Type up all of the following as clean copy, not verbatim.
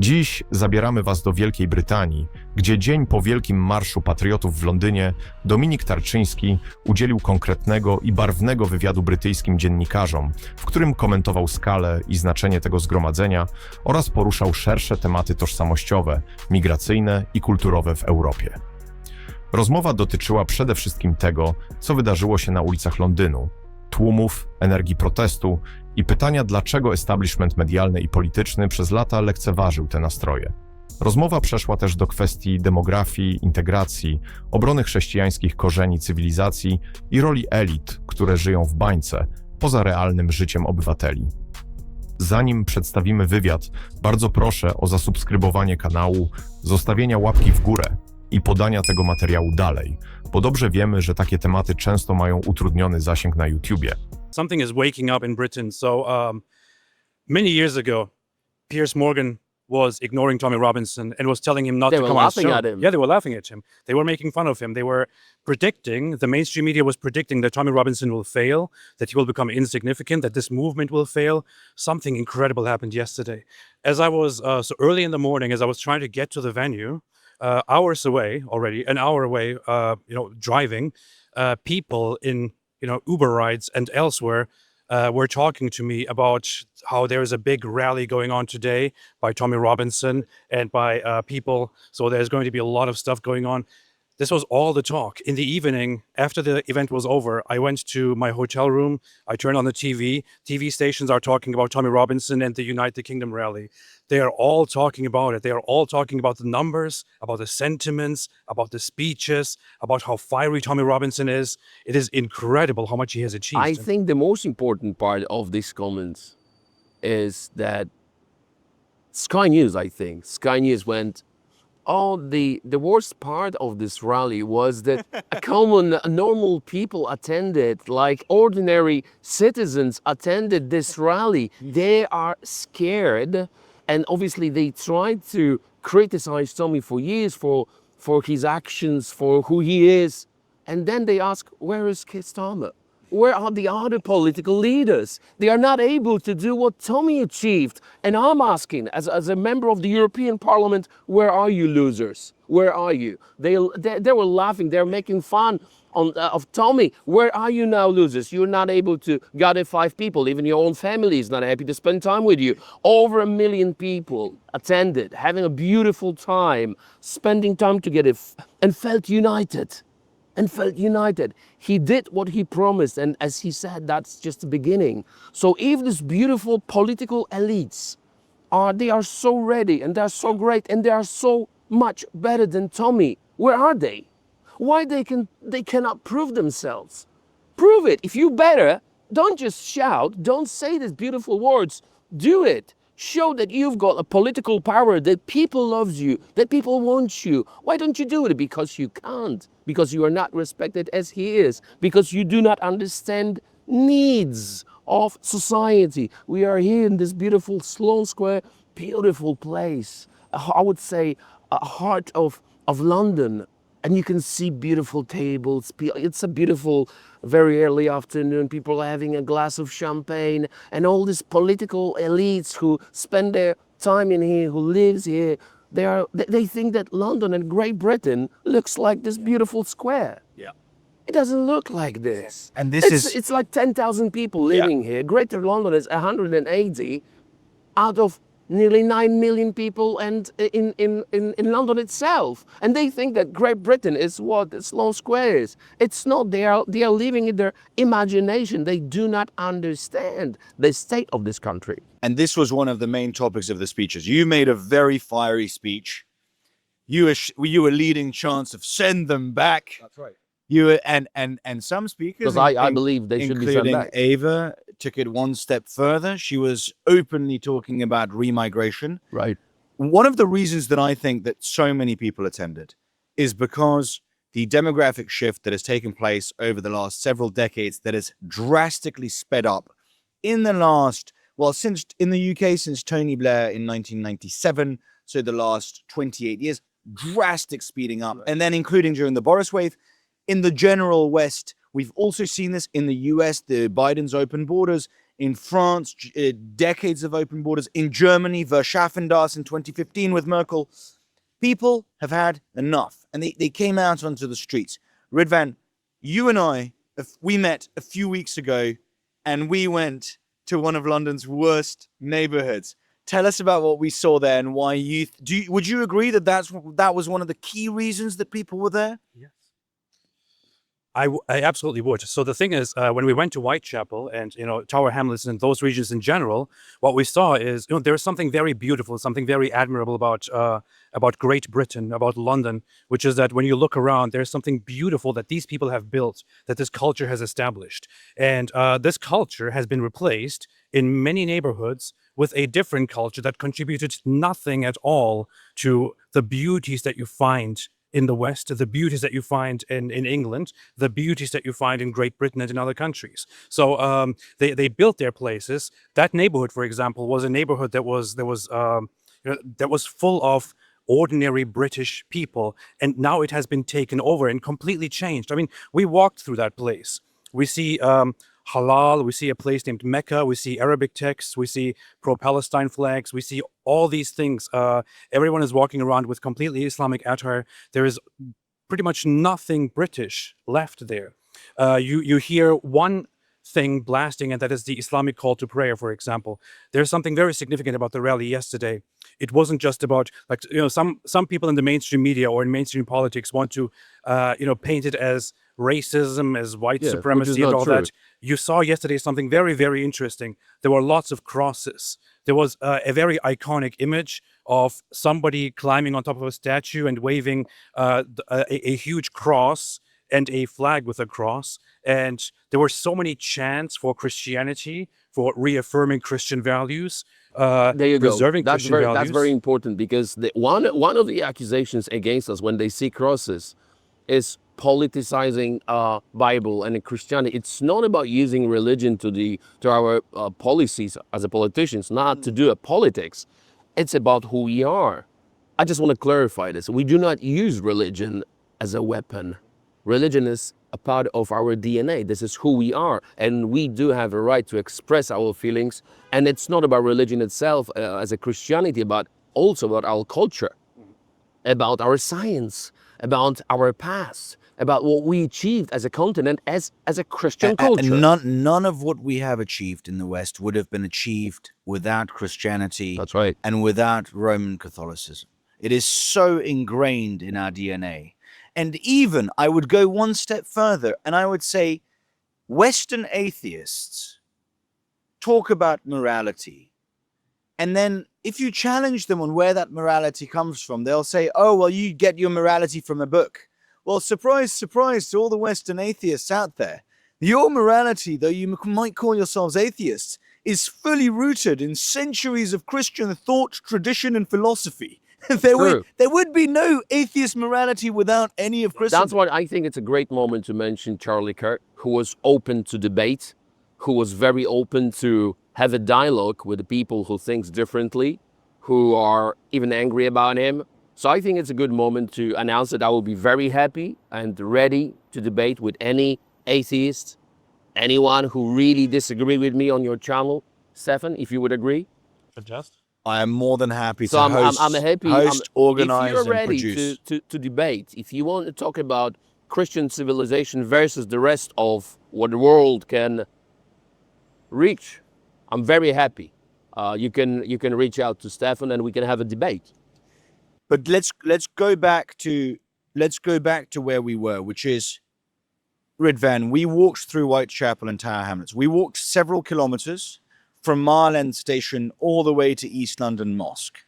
Dziś zabieramy Was do Wielkiej Brytanii, gdzie dzień po wielkim marszu patriotów w Londynie Dominik Tarczyński udzielił konkretnego i barwnego wywiadu brytyjskim dziennikarzom, w którym komentował skalę i znaczenie tego zgromadzenia oraz poruszał szersze tematy tożsamościowe, migracyjne i kulturowe w Europie. Rozmowa dotyczyła przede wszystkim tego, co wydarzyło się na ulicach Londynu, tłumów, energii protestu i pytania, dlaczego establishment medialny i polityczny przez lata lekceważył te nastroje. Rozmowa przeszła też do kwestii demografii, integracji, obrony chrześcijańskich korzeni cywilizacji i roli elit, które żyją w bańce, poza realnym życiem obywateli. Zanim przedstawimy wywiad, bardzo proszę o zasubskrybowanie kanału, zostawienia łapki w górę i podania tego materiału dalej, bo dobrze wiemy, że takie tematy często mają utrudniony zasięg na YouTubie. Something is waking up in Britain. So many years ago, Piers Morgan was ignoring Tommy Robinson and was telling him not to come on his show. At him. Yeah, they were laughing at him. They were making fun of him. They were predicting, the mainstream media was predicting that Tommy Robinson will fail, that he will become insignificant, that this movement will fail. Something incredible happened yesterday. As I was, so early in the morning, as I was trying to get to the venue, hours away already, an hour away, driving, people in, Uber rides and elsewhere were talking to me about how there is a big rally going on today by Tommy Robinson and by people. So there's going to be a lot of stuff going on. This was all the talk. In the evening, after the event was over, I went to my hotel room. I turned on the TV. TV stations are talking about Tommy Robinson and the United Kingdom rally. They are all talking about it. They are all talking about the numbers, about the sentiments, about the speeches, about how fiery Tommy Robinson is. It is incredible how much he has achieved. I think the most important part of these comments is that Sky News went, the worst part of this rally was that normal people attended, like ordinary citizens attended this rally. They are scared, and obviously they tried to criticize Tommy for years for his actions, for who he is. And then they ask, where is Keir Starmer? Where are the other political leaders? They are not able to do what Tommy achieved. And I'm asking, as a member of the European Parliament, where are you losers? Where are you? They were laughing, they're making fun of Tommy. Where are you now, losers? You're not able to gather 5 people. Even your own family is not happy to spend time with you. Over 1 million people attended, having a beautiful time, spending time together, and felt united. He did what he promised, and as he said, that's just the beginning. So if these beautiful political elites they are so ready, and they're so great, and they are so much better than Tommy, where are they? Why they cannot prove themselves? Prove it. If you better, don't just shout, don't say these beautiful words, do it. Show that you've got a political power, that people loves you, that people want you. Why don't you do it? Because you can't. Because you are not respected as he is. Because you do not understand needs of society. We are here in this beautiful Sloane Square, beautiful place. I would say a heart of London. And you can see beautiful tables. It's a beautiful, very early afternoon. People are having a glass of champagne. And all these political elites who spend their time in here, who lives here, they think that London and Great Britain looks like this beautiful square. Yeah. It doesn't look like this. And it's like 10,000 people living here. Greater London is 180 out of nearly 9 million people and in London itself. And they think that Great Britain is what Sloane Square is. It's not. They are living in their imagination. They do not understand the state of this country. And this was one of the main topics of the speeches. You made a very fiery speech. You were leading chants of send them back. That's right. You were, and some speakers, Because I believe they should be sent including back. Ava, took it one step further. She was openly talking about remigration. Right. One of the reasons that I think that so many people attended is because the demographic shift that has taken place over the last several decades that has drastically sped up in the last, since in the UK, since Tony Blair in 1997, so the last 28 years, drastic speeding up. And then including during the Boris wave, in the general West, we've also seen this in the US, the Biden's open borders, In France, decades of open borders. In Germany, Verschaffendas in 2015 with Merkel. People have had enough, and they came out onto the streets. Ridvan, you and I, we met a few weeks ago, and we went to one of London's worst neighborhoods. Tell us about what we saw there and why would you agree that that was one of the key reasons that people were there? Yes. I absolutely would. So the thing is, when we went to Whitechapel and, Tower Hamlets and those regions in general, what we saw is, there's something very beautiful, something very admirable about Great Britain, about London, which is that when you look around, there's something beautiful that these people have built, that this culture has established. And this culture has been replaced in many neighborhoods with a different culture that contributed nothing at all to the beauties that you find in the West, the beauties that you find in England, the beauties that you find in Great Britain and in other countries. So they built their places. That neighborhood, for example, was a neighborhood that was full of ordinary British people, and now it has been taken over and completely changed. I mean, we walked through that place. We see halal, we see a place named Mecca, we see Arabic texts, we see pro-Palestine flags, we see all these things. Everyone is walking around with completely Islamic attire. There is pretty much nothing British left there. You hear one thing blasting, and that is the Islamic call to prayer, for example. There's something very significant about the rally yesterday. It wasn't just about, some people in the mainstream media or in mainstream politics want to, paint it as racism, as white supremacy and all that. You saw yesterday something very, very interesting. There were lots of crosses. There was a very iconic image of somebody climbing on top of a statue and waving a huge cross and a flag with a cross. And there were so many chants for Christianity, for reaffirming Christian values, There you go. preserving Christian values. That's very important, because one of the accusations against us when they see crosses is politicizing Bible and Christianity. It's not about using religion to our policies as a politicians, not to do a politics. It's about who we are. I just want to clarify this. We do not use religion as a weapon. Religion is a part of our DNA. This is who we are, and we do have a right to express our feelings. And it's not about religion itself as a Christianity, but also about our culture, about our science, about our past, about what we achieved as a continent, as a Christian culture. None of what we have achieved in the West would have been achieved without Christianity. That's right. And without Roman Catholicism. It is so ingrained in our DNA. And even, I would go one step further, and I would say Western atheists talk about morality. And then if you challenge them on where that morality comes from, they'll say, oh, well, you get your morality from a book. Well, surprise, surprise to all the Western atheists out there. Your morality, though you might call yourselves atheists, is fully rooted in centuries of Christian thought, tradition, and philosophy. There would be no atheist morality without any of Christendom. That's why I think it's a great moment to mention Charlie Kirk, who was open to debate, who was very open to have a dialogue with the people who think differently, who are even angry about him. So I think it's a good moment to announce that I will be very happy and ready to debate with any atheist, anyone who really disagree with me on your channel. Stefan, if you would agree. Adjust. I am more than happy to So host, organize, if you're and ready produce. to debate, if you want to talk about Christian civilization versus the rest of what the world can reach, I'm very happy. You can reach out to Stefan and we can have a debate. But let's go back to where we were, which is, Ridvan, we walked through Whitechapel and Tower Hamlets. We walked several kilometers from Mile End Station all the way to East London Mosque.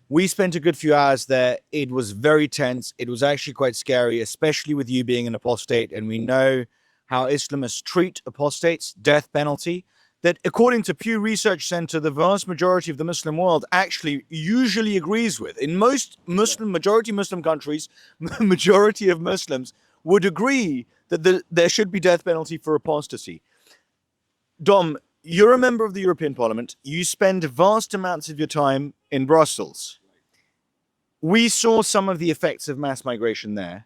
We spent a good few hours there. It was very tense. It was actually quite scary, especially with you being an apostate. And we know how Islamists treat apostates, death penalty, that according to Pew Research Center, the vast majority of the Muslim world actually usually agrees with. In most majority Muslim countries, the majority of Muslims would agree that there should be death penalty for apostasy. Dom, you're a member of the European Parliament. You spend vast amounts of your time in Brussels. We saw some of the effects of mass migration there.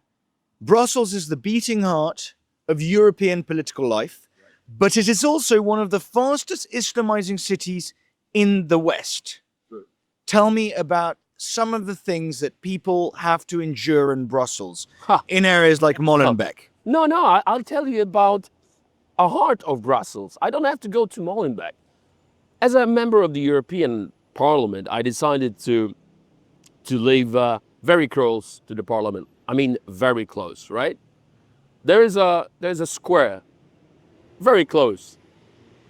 Brussels is the beating heart of European political life. but it is also one of the fastest Islamizing cities in the West. Tell me about some of the things that people have to endure in Brussels, in areas like Molenbeek. No, I'll tell you about a heart of Brussels. I don't have to go to Molenbeek. As a member of the European Parliament, I decided to live very close to the Parliament. I mean, very close, right? There's a square, very close.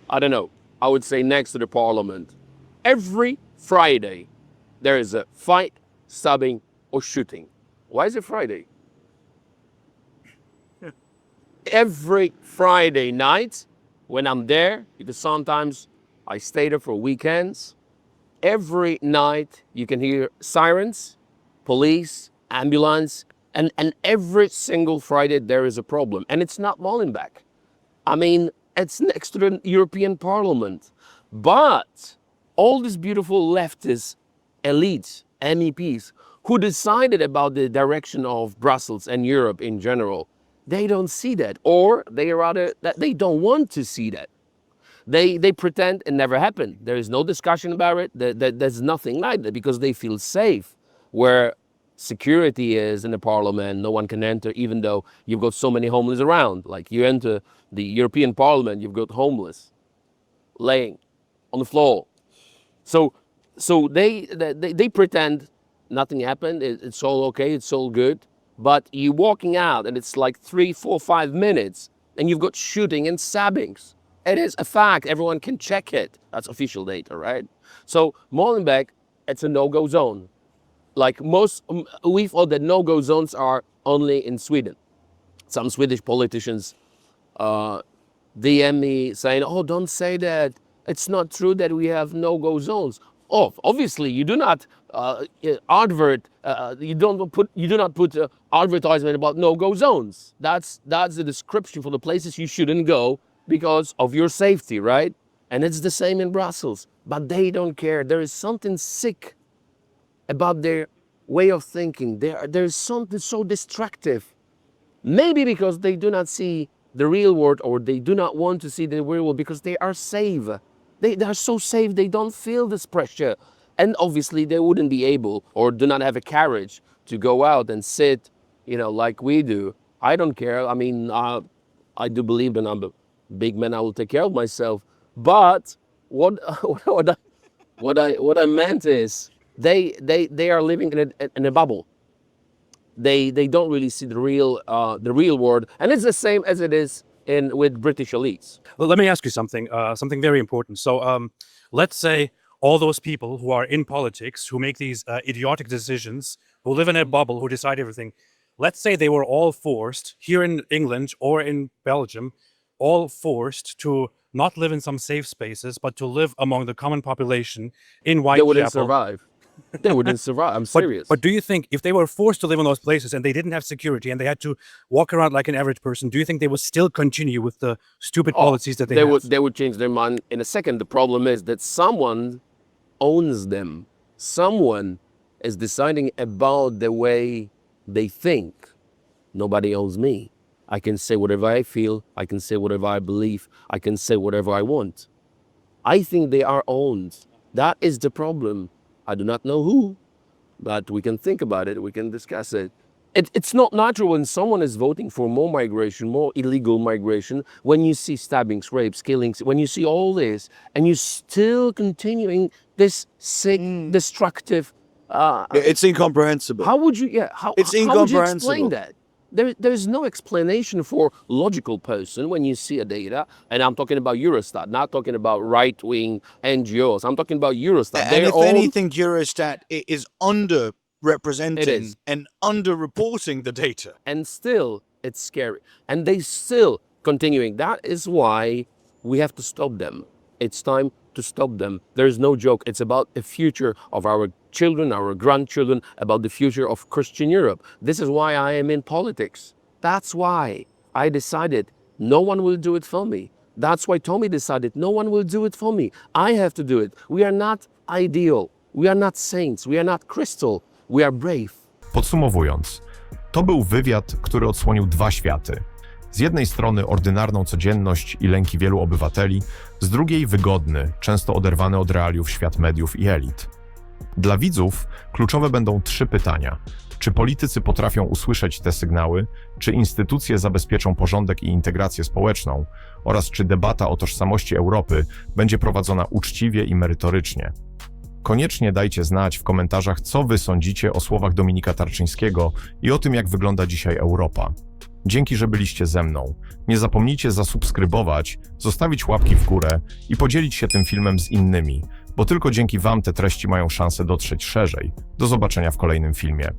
I don't know. I would say next to the Parliament. Every Friday, there is a fight, stabbing, or shooting. Why is it Friday? Every Friday night, when I'm there, because sometimes I stay there for weekends, every night you can hear sirens, police, ambulance, and every single Friday there is a problem. And it's not Molenbeek. I mean, it's next to the European Parliament. But all these beautiful leftist elites, MEPs, who decided about the direction of Brussels and Europe in general, they don't see that, or they rather that they don't want to see that. They pretend it never happened. There is no discussion about it. There's nothing like that because they feel safe. Where security is in the Parliament, no one can enter, even though you've got so many homeless around. Like you enter the European Parliament, you've got homeless laying on the floor. So they pretend nothing happened. It's all okay. It's all good. But you're walking out and it's like 3, 4, 5 minutes and you've got shooting and stabbings. It is a fact. Everyone can check it. That's official data, right? So Molenbeek, it's a no-go zone. Like most, we thought that no-go zones are only in Sweden. Some Swedish politicians DM me saying, "Oh, don't say that. It's not true that we have no-go zones." Oh, obviously, you do not you do not put advertisement about no-go zones. That's the description for the places you shouldn't go because of your safety, right? And it's the same in Brussels, but they don't care. There is something sick about their way of thinking. There's something so destructive. Maybe because they do not see the real world, or they do not want to see the real world because they are safe. They are so safe, they don't feel this pressure. And obviously they wouldn't be able or do not have a courage to go out and sit, like we do. I don't care. I mean, I do believe that I'm a big man. I will take care of myself. But what I meant is they are living in a bubble. They don't really see the real world, and it's the same as it is with British elites. Well, let me ask you something very important. So let's say all those people who are in politics, who make these idiotic decisions, who live in a bubble, who decide everything, let's say they were all forced, here in England or in Belgium, all forced to not live in some safe spaces, but to live among the common population in Whitechapel. They wouldn't survive. They wouldn't survive. I'm serious. But do you think if they were forced to live in those places and they didn't have security and they had to walk around like an average person, do you think they would still continue with the stupid policies that they have? They would change their mind in a second. The problem is that someone owns them. Someone is deciding about the way they think. Nobody owns me. I can say whatever I feel. I can say whatever I believe. I can say whatever I want. I think they are owned. That is the problem. I do not know who, but we can think about it. We can discuss it. It's not natural when someone is voting for more migration, more illegal migration, when you see stabbings, rapes, killings, when you see all this, and you're still continuing this sick, destructive. It's incomprehensible. How would you? It's how would you incomprehensible. explain that? There's no explanation for logical person when you see a data, and I'm talking about Eurostat, not talking about right-wing NGOs. I'm talking about Eurostat. And if anything, Eurostat is underrepresenting and underreporting the data. And still, it's scary. And they still continuing. That is why we have to stop them. It's time to stop them. There's no joke. It's about the future of our children, our grandchildren, about the future of Christian Europe. This is why I am in politics. That's why I decided no one will do it for me. That's why Tommy decided no one will do it for me. I have to do it. We are not ideal. We are not saints. We are not crystal. We are brave. Podsumowując, to był wywiad, który odsłonił dwa światy. Z jednej strony ordynarną codzienność i lęki wielu obywateli, z drugiej wygodny, często oderwany od realiów świat mediów i elit. Dla widzów kluczowe będą 3 pytania. Czy politycy potrafią usłyszeć te sygnały? Czy instytucje zabezpieczą porządek i integrację społeczną? Oraz czy debata o tożsamości Europy będzie prowadzona uczciwie i merytorycznie? Koniecznie dajcie znać w komentarzach, co wy sądzicie o słowach Dominika Tarczyńskiego i o tym, jak wygląda dzisiaj Europa. Dzięki, że byliście ze mną. Nie zapomnijcie zasubskrybować, zostawić łapki w górę i podzielić się tym filmem z innymi, bo tylko dzięki wam te treści mają szansę dotrzeć szerzej. Do zobaczenia w kolejnym filmie.